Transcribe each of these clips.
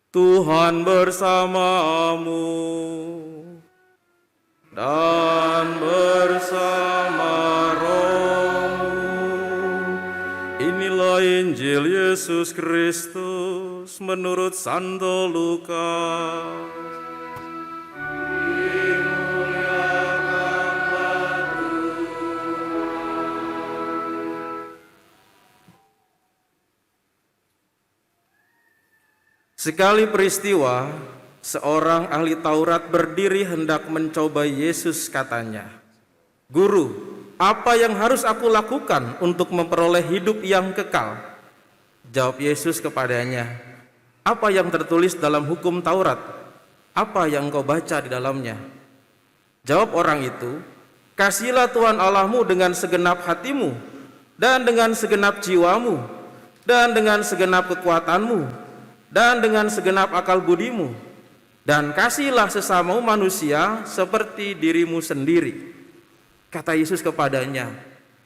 Tuhan bersamamu dan bersama rohmu. Inilah Injil Yesus Kristus menurut Santo Lukas. Sekali peristiwa, seorang ahli Taurat berdiri hendak mencoba Yesus, katanya, "Guru, apa yang harus aku lakukan untuk memperoleh hidup yang kekal?" Jawab Yesus kepadanya, "Apa yang tertulis dalam hukum Taurat? Apa yang kau baca di dalamnya?" Jawab orang itu, "Kasihilah Tuhan Allahmu dengan segenap hatimu, dan dengan segenap jiwamu, dan dengan segenap kekuatanmu, dan dengan segenap akal budimu, dan kasihilah sesamamu manusia seperti dirimu sendiri." Kata Yesus kepadanya,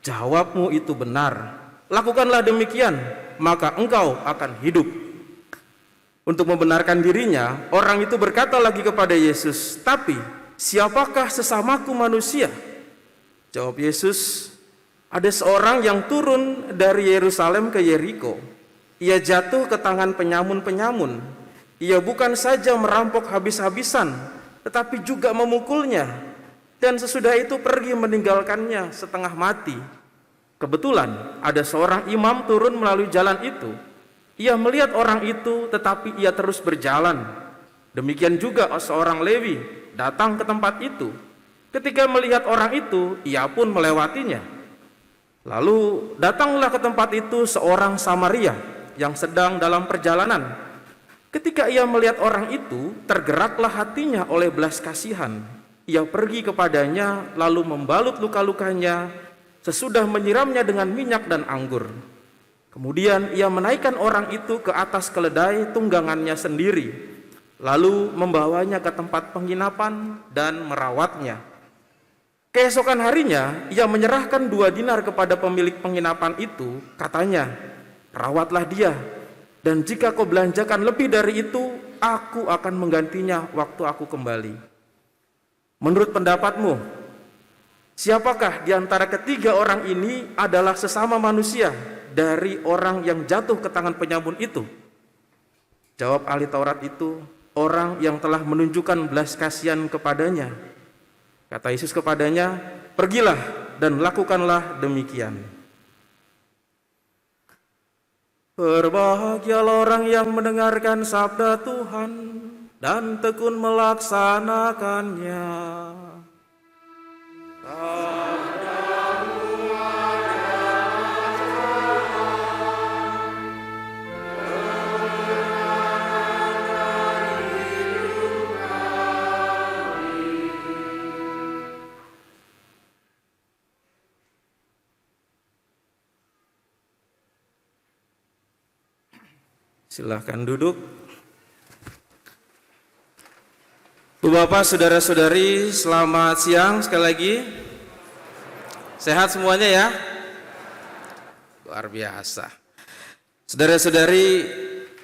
"Jawabmu itu benar. Lakukanlah demikian, maka engkau akan hidup." Untuk membenarkan dirinya, orang itu berkata lagi kepada Yesus, "Tapi siapakah sesamaku manusia?" Jawab Yesus, "Ada seorang yang turun dari Yerusalem ke Yeriko. Ia jatuh ke tangan penyamun-penyamun. Ia bukan saja merampok habis-habisan, tetapi juga memukulnya. Dan sesudah itu pergi meninggalkannya setengah mati. Kebetulan ada seorang imam turun melalui jalan itu. Ia melihat orang itu, tetapi ia terus berjalan. Demikian juga seorang Lewi datang ke tempat itu. Ketika melihat orang itu, ia pun melewatinya. Lalu datanglah ke tempat itu seorang Samaria yang sedang dalam perjalanan. Ketika ia melihat orang itu, tergeraklah hatinya oleh belas kasihan. Ia pergi kepadanya, lalu membalut luka-lukanya, sesudah menyiramnya dengan minyak dan anggur. Kemudian ia menaikkan orang itu ke atas keledai tunggangannya sendiri, lalu membawanya ke tempat penginapan dan merawatnya. Keesokan harinya, ia menyerahkan 2 dinar kepada pemilik penginapan itu, katanya, "Rawatlah dia, dan jika kau belanjakan lebih dari itu, aku akan menggantinya waktu aku kembali." Menurut pendapatmu, siapakah di antara ketiga orang ini adalah sesama manusia dari orang yang jatuh ke tangan penyamun itu? Jawab ahli Taurat itu, "Orang yang telah menunjukkan belas kasihan kepadanya." Kata Yesus kepadanya, "Pergilah dan lakukanlah demikian." Berbahagialah orang yang mendengarkan sabda Tuhan dan tekun melaksanakannya. Silahkan duduk. Bapak, saudara-saudari, selamat siang sekali lagi. Sehat semuanya ya? Luar biasa. Saudara-saudari,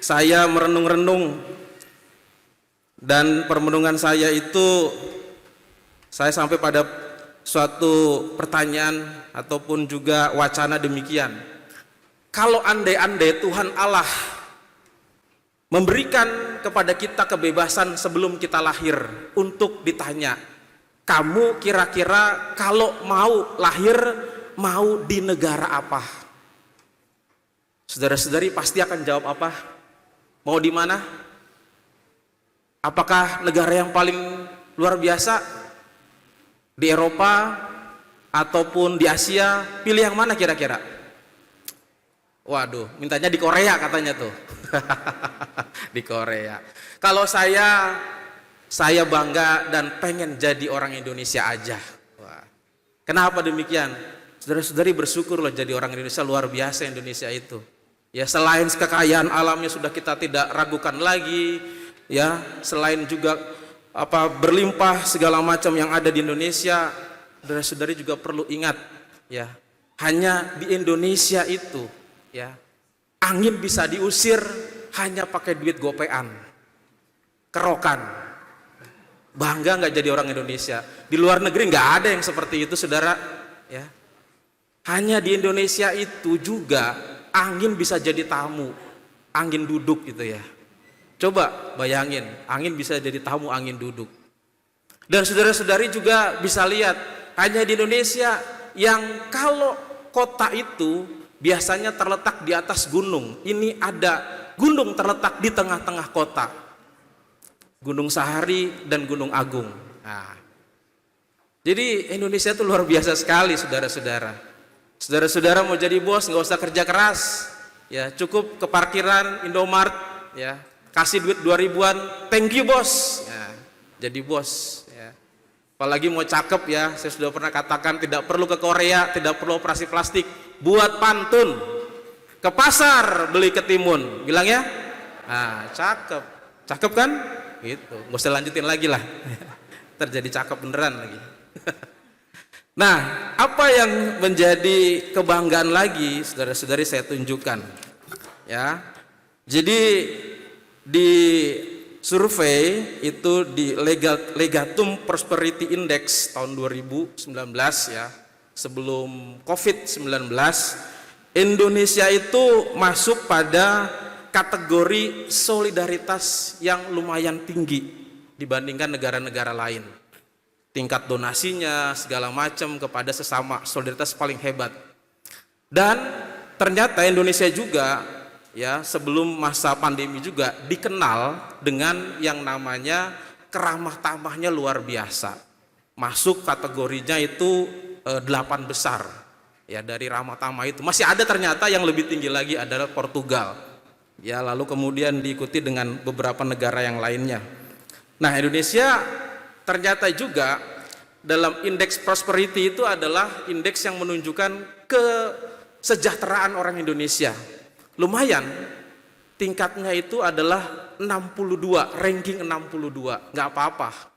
saya merenung-renung, dan permenungan saya itu, saya sampai pada suatu pertanyaan ataupun juga wacana demikian. Kalau andai-andai Tuhan Allah memberikan kepada kita kebebasan sebelum kita lahir untuk ditanya, "Kamu kira-kira kalau mau lahir, mau di negara apa?" Saudara-saudari pasti akan jawab apa? Mau di mana? Apakah negara yang paling luar biasa? Di Eropa ataupun di Asia? Pilih yang mana kira-kira? Waduh, mintanya di Korea katanya tuh. Di Korea. Kalau saya bangga dan pengen jadi orang Indonesia aja. Wah. Kenapa demikian? Saudara-saudari bersyukur loh, jadi orang Indonesia luar biasa Indonesia itu. Ya, selain kekayaan alamnya sudah kita tidak ragukan lagi, ya, selain juga berlimpah segala macam yang ada di Indonesia, saudara-saudari juga perlu ingat, ya, hanya di Indonesia itu, ya, angin bisa diusir hanya pakai duit gopean. kerokan. Bangga nggak jadi orang Indonesia. Di luar negeri nggak ada yang seperti itu, saudara. Ya. Hanya di Indonesia itu juga angin bisa jadi tamu, angin duduk gitu ya. Coba bayangin, angin bisa jadi tamu, angin duduk. Dan saudara-saudari juga bisa lihat, hanya di Indonesia yang kalau kota itu biasanya terletak di atas gunung. Ini ada gunung terletak di tengah-tengah kota. Gunung Sahari dan Gunung Agung. Nah, jadi Indonesia itu luar biasa sekali, saudara-saudara. Saudara-saudara mau jadi bos nggak usah kerja keras, ya cukup ke parkiran Indomart, ya kasih duit 2000-an, thank you bos, ya, jadi bos. Ya. Apalagi mau cakep ya, saya sudah pernah katakan tidak perlu ke Korea, tidak perlu operasi plastik, buat pantun, ke pasar beli ketimun, bilang ya, nah cakep, cakep kan? Gitu, nggak usah lanjutin lagi lah, terjadi cakep beneran lagi. Nah, apa yang menjadi kebanggaan lagi, saudara-saudari saya tunjukkan. Ya, jadi di survei itu di Legatum Prosperity Index tahun 2019 ya, sebelum COVID-19, Indonesia itu masuk pada kategori solidaritas yang lumayan tinggi dibandingkan negara-negara lain. Tingkat donasinya segala macam kepada sesama, solidaritas paling hebat. Dan ternyata Indonesia juga ya sebelum masa pandemi juga dikenal dengan yang namanya keramah tamahnya luar biasa. Masuk kategorinya itu 8 besar. Ya, dari ramah tamah itu masih ada ternyata yang lebih tinggi lagi adalah Portugal. Ya, lalu kemudian diikuti dengan beberapa negara yang lainnya. Nah, Indonesia ternyata juga dalam indeks prosperity itu adalah indeks yang menunjukkan kesejahteraan orang Indonesia. Lumayan, tingkatnya itu adalah 62, ranking 62, nggak apa-apa.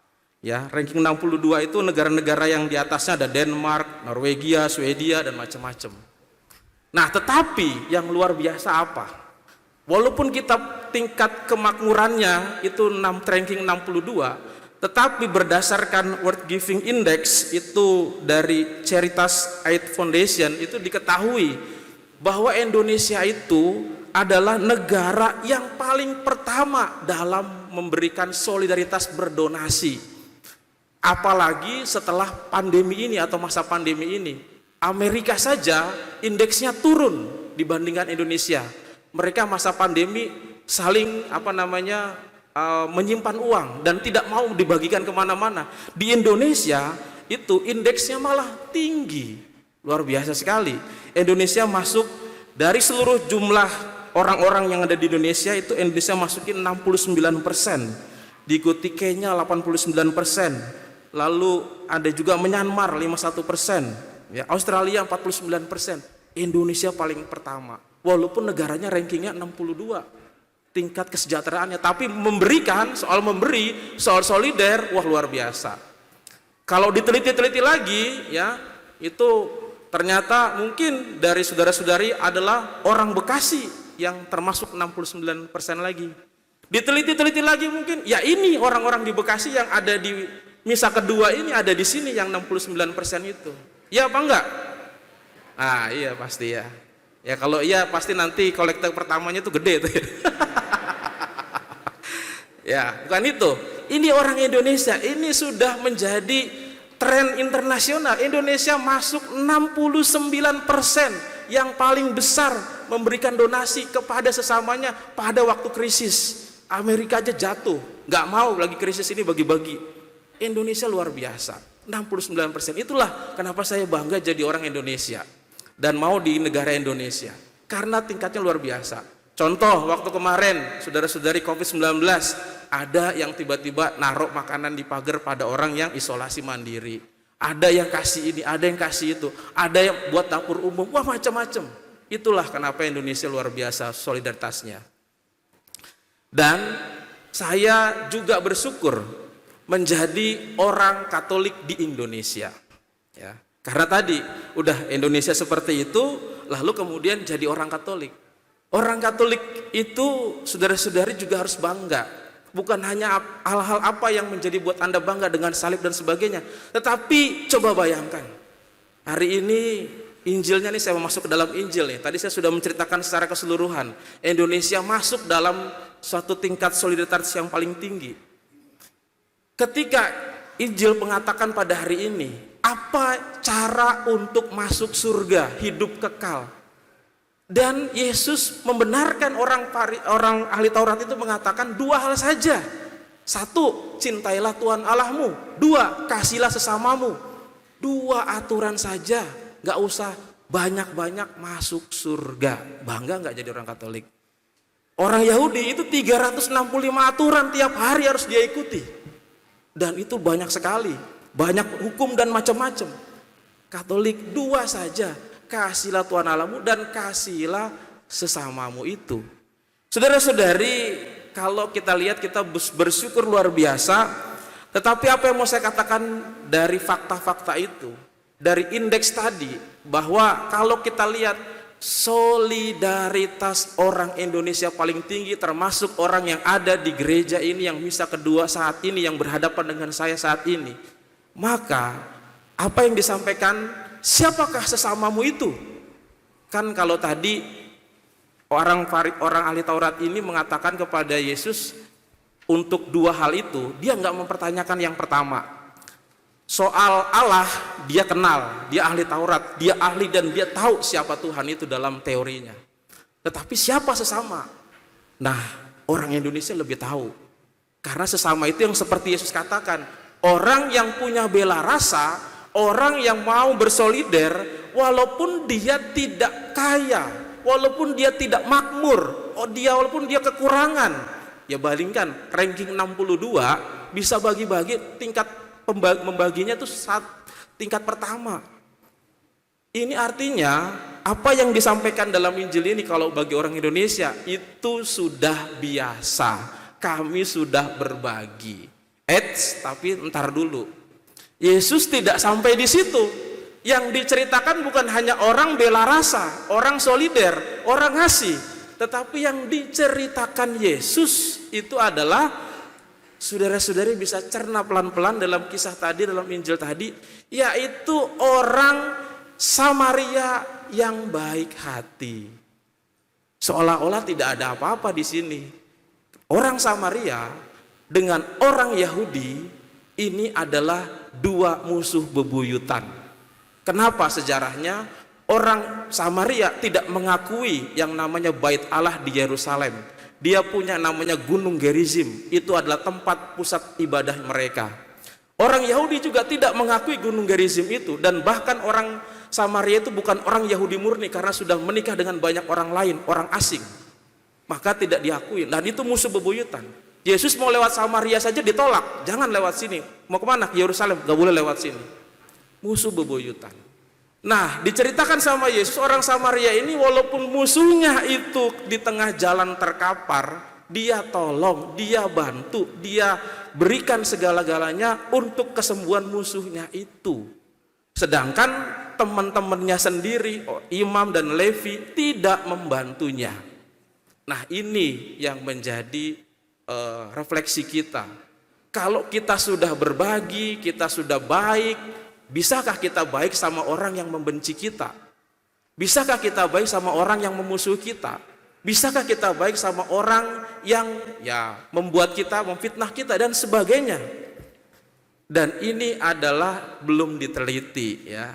Ya, ranking 62 itu negara-negara yang di atasnya ada Denmark, Norwegia, Swedia dan macam-macam. Nah, tetapi yang luar biasa apa? Walaupun kita tingkat kemakmurannya itu ranking 62, tetapi berdasarkan World Giving Index itu dari Charitas Aid Foundation itu diketahui bahwa Indonesia itu adalah negara yang paling pertama dalam memberikan solidaritas berdonasi. Apalagi setelah pandemi ini atau masa pandemi ini, Amerika saja indeksnya turun dibandingkan Indonesia. Mereka masa pandemi saling menyimpan uang dan tidak mau dibagikan kemana-mana. Di Indonesia itu indeksnya malah tinggi, luar biasa sekali. Indonesia masuk dari seluruh jumlah orang-orang yang ada di Indonesia itu Indonesia masukin 69%, diikuti Kenya 89%, lalu ada juga Myanmar 51%, ya, Australia 49%, Indonesia paling pertama. Walaupun negaranya rankingnya 62. Tingkat kesejahteraannya, tapi memberikan, soal solider, wah luar biasa. Kalau diteliti-teliti lagi, ya itu ternyata mungkin dari saudara-saudari adalah orang Bekasi yang termasuk 69% lagi. Diteliti-teliti lagi mungkin, ya ini orang-orang di Bekasi yang ada di misa kedua ini ada di sini yang 69% itu. Ya apa enggak? Ah iya pasti ya. Ya kalau iya pasti nanti kolektor pertamanya itu gede tuh. Ya, bukan itu. Ini orang Indonesia, ini sudah menjadi tren internasional. Indonesia masuk 69% yang paling besar memberikan donasi kepada sesamanya pada waktu krisis. Amerika aja jatuh, nggak mau lagi krisis ini bagi-bagi. Indonesia luar biasa, 69%. Itulah kenapa saya bangga jadi orang Indonesia dan mau di negara Indonesia, karena tingkatnya luar biasa. Contoh waktu kemarin saudara-saudari COVID-19 ada yang tiba-tiba naruh makanan di pagar pada orang yang isolasi mandiri. Ada yang kasih ini, ada yang kasih itu, ada yang buat dapur umum, wah macam-macam. Itulah kenapa Indonesia luar biasa solidaritasnya. Dan saya juga bersyukur menjadi orang Katolik di Indonesia. Ya, karena tadi udah Indonesia seperti itu, lalu kemudian jadi orang Katolik. Orang Katolik itu saudara-saudari juga harus bangga bukan hanya hal-hal apa yang menjadi buat Anda bangga dengan salib dan sebagainya, tetapi coba bayangkan, hari ini Injilnya nih, saya mau masuk ke dalam Injil nih. Tadi saya sudah menceritakan secara keseluruhan, Indonesia masuk dalam suatu tingkat solidaritas yang paling tinggi. Ketika Injil mengatakan pada hari ini, apa cara untuk masuk surga, hidup kekal? Dan Yesus membenarkan orang ahli Taurat itu mengatakan dua hal saja. Satu, cintailah Tuhan Allahmu. Dua, kasihlah sesamamu. Dua aturan saja, gak usah banyak-banyak masuk surga. Bangga gak jadi orang Katolik? Orang Yahudi itu 365 aturan tiap hari harus dia ikuti. Dan itu banyak sekali, banyak hukum dan macam-macam. Katolik dua saja, kasihlah Tuhan Allahmu dan kasihlah sesamamu itu. Saudara-saudari, kalau kita lihat kita bersyukur luar biasa. Tetapi apa yang mau saya katakan dari fakta-fakta itu, dari indeks tadi, bahwa kalau kita lihat solidaritas orang Indonesia paling tinggi, termasuk orang yang ada di gereja ini, yang misa kedua saat ini, yang berhadapan dengan saya saat ini, maka apa yang disampaikan, siapakah sesamamu itu? Kan kalau tadi orang ahli Taurat ini mengatakan kepada Yesus untuk dua hal itu, dia nggak mempertanyakan yang pertama. Soal Allah dia kenal, dia ahli Taurat, dia ahli dan dia tahu siapa Tuhan itu dalam teorinya. Tetapi siapa sesama? Nah, orang Indonesia lebih tahu. Karena sesama itu yang seperti Yesus katakan, orang yang punya bela rasa, orang yang mau bersolider, walaupun dia tidak kaya, walaupun dia tidak makmur, walaupun dia kekurangan. Ya bandingkan, ranking 62 bisa bagi-bagi tingkat membaginya itu tingkat pertama. Ini artinya apa yang disampaikan dalam Injil ini kalau bagi orang Indonesia itu sudah biasa. Kami sudah berbagi. Tapi entar dulu. Yesus tidak sampai di situ. Yang diceritakan bukan hanya orang bela rasa, orang solider, orang ngasih. Tetapi yang diceritakan Yesus itu adalah, saudara-saudari bisa cerna pelan-pelan dalam kisah tadi, dalam Injil tadi, yaitu orang Samaria yang baik hati. Seolah-olah tidak ada apa-apa di sini. Orang Samaria dengan orang Yahudi ini adalah dua musuh bebuyutan. Kenapa sejarahnya? Orang Samaria tidak mengakui yang namanya Bait Allah di Yerusalem. Dia punya namanya Gunung Gerizim. Itu adalah tempat pusat ibadah mereka. Orang Yahudi juga tidak mengakui Gunung Gerizim itu. Dan bahkan orang Samaria itu bukan orang Yahudi murni, karena sudah menikah dengan banyak orang lain, orang asing. Maka tidak diakui. Dan itu musuh bebuyutan. Yesus mau lewat Samaria saja ditolak. Jangan lewat sini. Mau kemana? Ke Yerusalem. Gak boleh lewat sini. Musuh bebuyutan. Nah, diceritakan sama Yesus, orang Samaria ini walaupun musuhnya itu di tengah jalan terkapar, dia tolong, dia bantu, dia berikan segala-galanya untuk kesembuhan musuhnya itu. Sedangkan teman-temannya sendiri, Imam dan Levi, tidak membantunya. Nah, ini yang menjadi refleksi kita. Kalau kita sudah berbagi, kita sudah baik, bisakah kita baik sama orang yang membenci kita? Bisakah kita baik sama orang yang memusuhi kita? Bisakah kita baik sama orang yang membuat kita, memfitnah kita dan sebagainya? Dan ini adalah belum diteliti ya.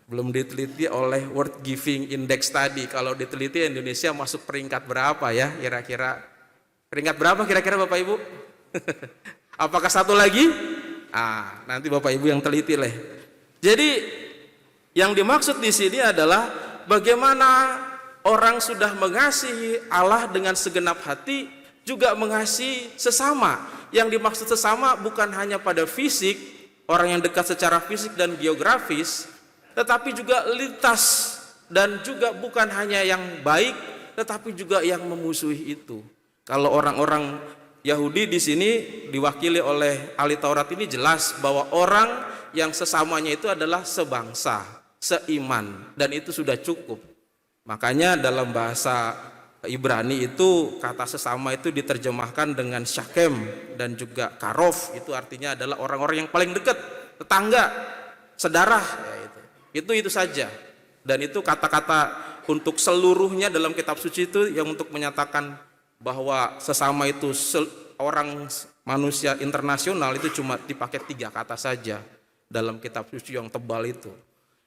Belum diteliti oleh World Giving Index tadi. Kalau diteliti Indonesia masuk peringkat berapa ya kira-kira? Peringkat berapa kira-kira Bapak Ibu? Apakah satu lagi? Nanti Bapak Ibu yang teliti lah. Jadi yang dimaksud di sini adalah bagaimana orang sudah mengasihi Allah dengan segenap hati, juga mengasihi sesama. Yang dimaksud sesama bukan hanya pada fisik, orang yang dekat secara fisik dan geografis, tetapi juga lintas, dan juga bukan hanya yang baik, tetapi juga yang memusuhi itu. Kalau orang-orang Yahudi di sini diwakili oleh ahli Taurat ini jelas bahwa orang yang sesamanya itu adalah sebangsa, seiman, dan itu sudah cukup. Makanya dalam bahasa Ibrani itu kata sesama itu diterjemahkan dengan syakem dan juga karof, itu artinya adalah orang-orang yang paling dekat, tetangga, sedarah, ya itu saja. Dan itu kata-kata untuk seluruhnya dalam kitab suci itu yang untuk menyatakan bahwa sesama itu orang manusia internasional itu cuma dipakai 3 kata saja dalam kitab suci yang tebal itu.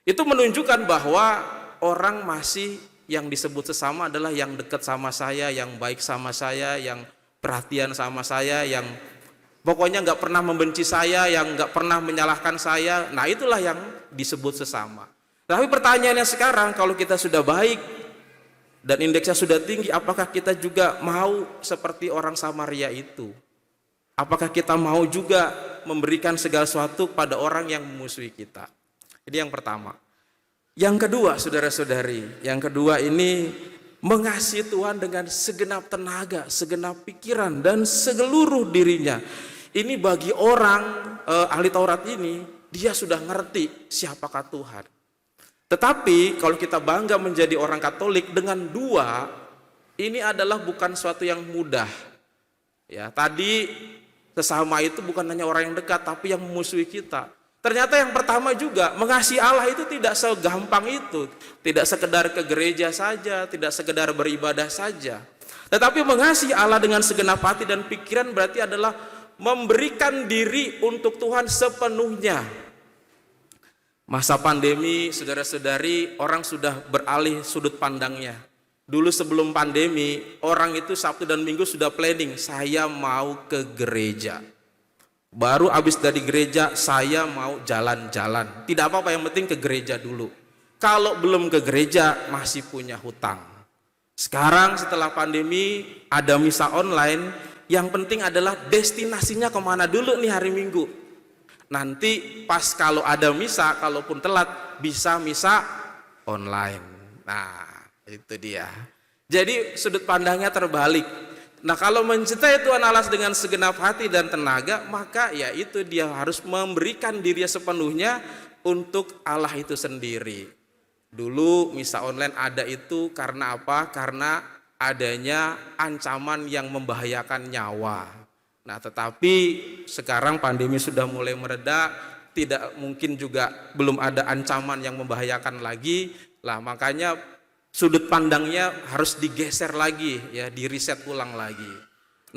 Itu menunjukkan bahwa orang masih yang disebut sesama adalah yang dekat sama saya, yang baik sama saya, yang perhatian sama saya, yang pokoknya nggak pernah membenci saya, yang nggak pernah menyalahkan saya. Nah itulah yang disebut sesama. Tapi pertanyaannya sekarang, kalau kita sudah baik dan indeksnya sudah tinggi, apakah kita juga mau seperti orang Samaria itu? Apakah kita mau juga memberikan segala sesuatu pada orang yang memusuhi kita? Ini yang pertama. Yang kedua, saudara-saudari, yang kedua ini mengasihi Tuhan dengan segenap tenaga, segenap pikiran, dan seluruh dirinya. Ini bagi orang ahli Taurat ini, dia sudah ngerti siapakah Tuhan. Tetapi kalau kita bangga menjadi orang Katolik dengan 2, ini adalah bukan suatu yang mudah. Ya, tadi sesama itu bukan hanya orang yang dekat, tapi yang memusuhi kita. Ternyata yang pertama juga, mengasihi Allah itu tidak segampang itu. Tidak sekedar ke gereja saja, tidak sekedar beribadah saja. Tetapi mengasihi Allah dengan segenap hati dan pikiran berarti adalah memberikan diri untuk Tuhan sepenuhnya. Masa pandemi, saudara-saudari, orang sudah beralih sudut pandangnya. Dulu sebelum pandemi, orang itu Sabtu dan Minggu sudah planning, saya mau ke gereja. Baru habis dari gereja, saya mau jalan-jalan. Tidak apa-apa, yang penting ke gereja dulu. Kalau belum ke gereja, masih punya hutang. Sekarang setelah pandemi, ada misa online. Yang penting adalah destinasinya kemana dulu nih hari Minggu. Nanti pas kalau ada misa, kalaupun telat, bisa misa online. Nah, itu dia. Jadi sudut pandangnya terbalik. Nah, kalau mencintai Tuhan Allah dengan segenap hati dan tenaga, maka ya itu dia harus memberikan dirinya sepenuhnya untuk Allah itu sendiri. Dulu misa online ada itu karena apa? Karena adanya ancaman yang membahayakan nyawa. Nah, tetapi sekarang pandemi sudah mulai mereda, tidak mungkin juga belum ada ancaman yang membahayakan lagi. Lah, makanya sudut pandangnya harus digeser lagi, ya, di-reset ulang lagi.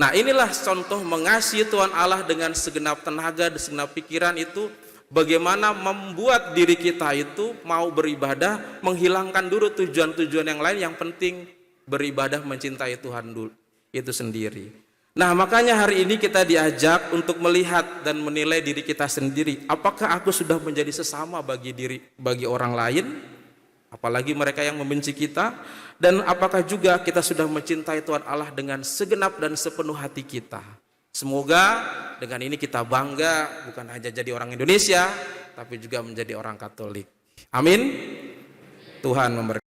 Nah, inilah contoh mengasihi Tuhan Allah dengan segenap tenaga dan segenap pikiran itu, bagaimana membuat diri kita itu mau beribadah, menghilangkan dulu tujuan-tujuan yang lain, yang penting beribadah mencintai Tuhan dulu itu sendiri. Nah, makanya hari ini kita diajak untuk melihat dan menilai diri kita sendiri. Apakah aku sudah menjadi sesama bagi orang lain? Apalagi mereka yang membenci kita. Dan apakah juga kita sudah mencintai Tuhan Allah dengan segenap dan sepenuh hati kita. Semoga dengan ini kita bangga bukan hanya jadi orang Indonesia, tapi juga menjadi orang Katolik. Amin. Tuhan memberkati.